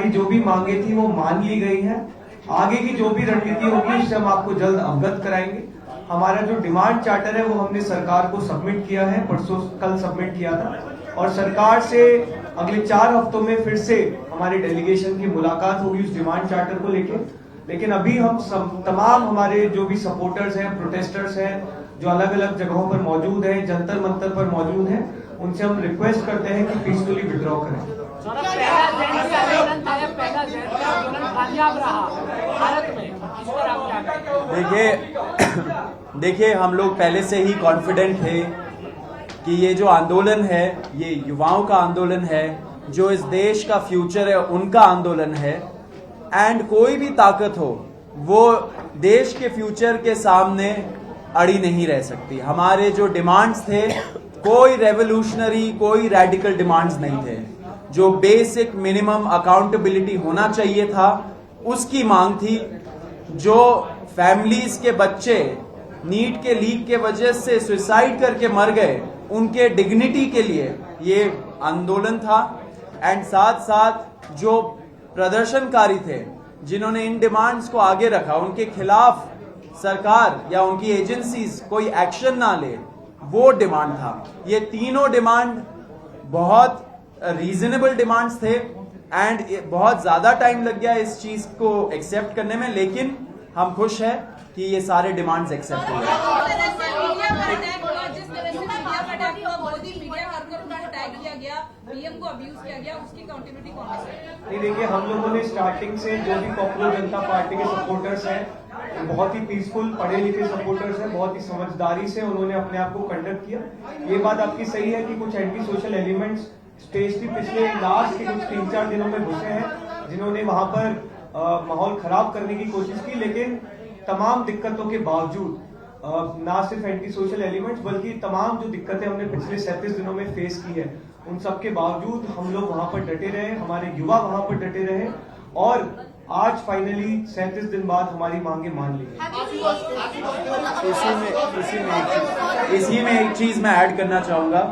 हमारी जो भी मांगे थी वो मान ली गई है। आगे की जो भी रणनीति होगी उससे हम आपको जल्द अवगत कराएंगे। हमारा जो डिमांड चार्टर है वो हमने सरकार को सबमिट किया है, परसों कल सबमिट किया था, और सरकार से अगले 4 हफ्तों में फिर से हमारी डेलीगेशन की मुलाकात होगी उस डिमांड चार्टर को लेके। लेकिन अभी हम तमाम हमारे जो भी सपोर्टर्स हैं, प्रोटेस्टर्स हैं, जो अलग अलग जगहों पर मौजूद हैं, जंतर मंतर पर मौजूद हैं, उनसे हम रिक्वेस्ट करते हैं कि पीसफुली विड्रॉ करें। देखिए हम लोग पहले से ही कॉन्फिडेंट थे कि ये जो आंदोलन है ये युवाओं का आंदोलन है, जो इस देश का फ्यूचर है उनका आंदोलन है, एंड कोई भी ताकत हो वो देश के फ्यूचर के सामने अड़ी नहीं रह सकती। हमारे जो डिमांड्स थे कोई रेवोल्यूशनरी, कोई रेडिकल डिमांड्स नहीं थे। जो बेसिक मिनिमम अकाउंटेबिलिटी होना चाहिए था उसकी मांग थी। जो फैमिलीज के बच्चे नीट के लीक के वजह से सुसाइड करके मर गए, उनके डिग्निटी के लिए ये आंदोलन था। एंड साथ साथ जो प्रदर्शनकारी थे जिन्होंने इन डिमांड्स को आगे रखा, उनके खिलाफ सरकार या उनकी एजेंसीज कोई एक्शन ना ले, वो डिमांड था। ये तीनों डिमांड बहुत रीजनेबल डिमांड्स थे एंड बहुत ज्यादा टाइम लग गया इस चीज को एक्सेप्ट करने में, लेकिन हम खुश हैं कि ये सारे डिमांड्स एक्सेप्ट हो गए। नहीं, देखिए हम लोगों ने स्टार्टिंग से जो भी पॉपुलर जनता पार्टी के सपोर्टर्स हैं, बहुत ही पीसफुल पढ़े लिखे सपोर्टर्स हैं, बहुत ही समझदारी से उन्होंने अपने आप को कंडक्ट किया। ये बात आपकी सही है कि कुछ एंटी सोशल एलिमेंट्स स्पेशली पिछले लास्ट के कुछ 3-4 दिनों में घुसे हैं, जिन्होंने वहां पर माहौल खराब करने की कोशिश की। लेकिन तमाम दिक्कतों के बावजूद ना सिर्फ एंटी सोशल एलिमेंट्स बल्कि तमाम जो दिक्कतें हमने पिछले 37 दिनों में फेस की है, उन सब के बावजूद हम लोग वहां पर डटे रहे, हमारे युवा वहां पर डटे रहे, और आज फाइनली 37 दिन बाद हमारी मांगे मान ली गई। इसी में एक चीज मैं ऐड करना चाहूंगा।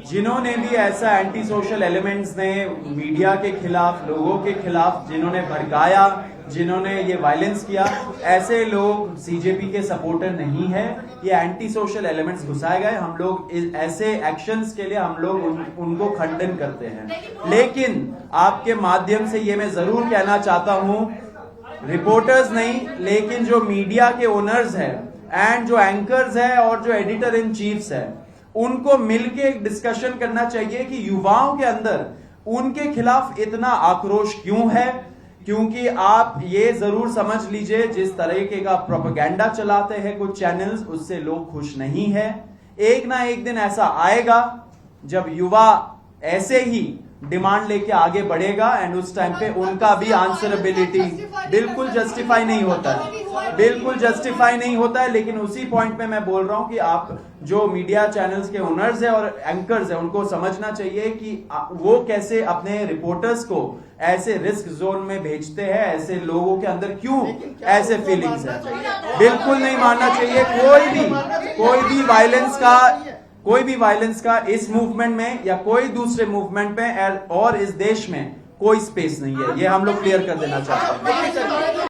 जिन्होंने भी ऐसा एंटी सोशल एलिमेंट्स ने मीडिया के खिलाफ, लोगों के खिलाफ जिन्होंने भड़काया, जिन्होंने ये वायलेंस किया, ऐसे लोग सीजेपी के सपोर्टर नहीं है। ये एंटी सोशल एलिमेंट्स घुसाए गए। हम लोग ऐसे एक्शंस के लिए हम लोग उनको खंडन करते हैं। लेकिन आपके माध्यम से ये मैं जरूर कहना चाहता हूं, रिपोर्टर्स नहीं लेकिन जो मीडिया के ओनर्स हैं एंड जो एंकर्स हैं और जो एडिटर इन चीफ्स हैं, उनको मिलके एक डिस्कशन करना चाहिए कि युवाओं के अंदर उनके खिलाफ इतना आक्रोश क्यों है। क्योंकि आप ये जरूर समझ लीजिए, जिस तरीके का प्रोपेगेंडा चलाते हैं कुछ चैनल्स, उससे लोग खुश नहीं है। एक ना एक दिन ऐसा आएगा जब युवा ऐसे ही डिमांड लेके आगे बढ़ेगा एंड उस टाइम पे उनका भी आंसरेबिलिटी बिल्कुल जस्टिफाई नहीं होता है, बिल्कुल जस्टिफाई नहीं होता है। लेकिन उसी पॉइंट पे मैं बोल रहा हूं कि आप जो मीडिया चैनल्स के ओनर्स है और एंकर्स है, उनको समझना चाहिए कि वो कैसे अपने रिपोर्टर्स को ऐसे रिस्क जोन में भेजते हैं, ऐसे लोगों के अंदर क्यों ऐसे फीलिंग्स है। बिल्कुल नहीं मानना चाहिए कोई भी वायलेंस का इस मूवमेंट में या कोई दूसरे मूवमेंट में और इस देश में कोई स्पेस नहीं है। ये हम लोग क्लियर कर देना चाहते हैं।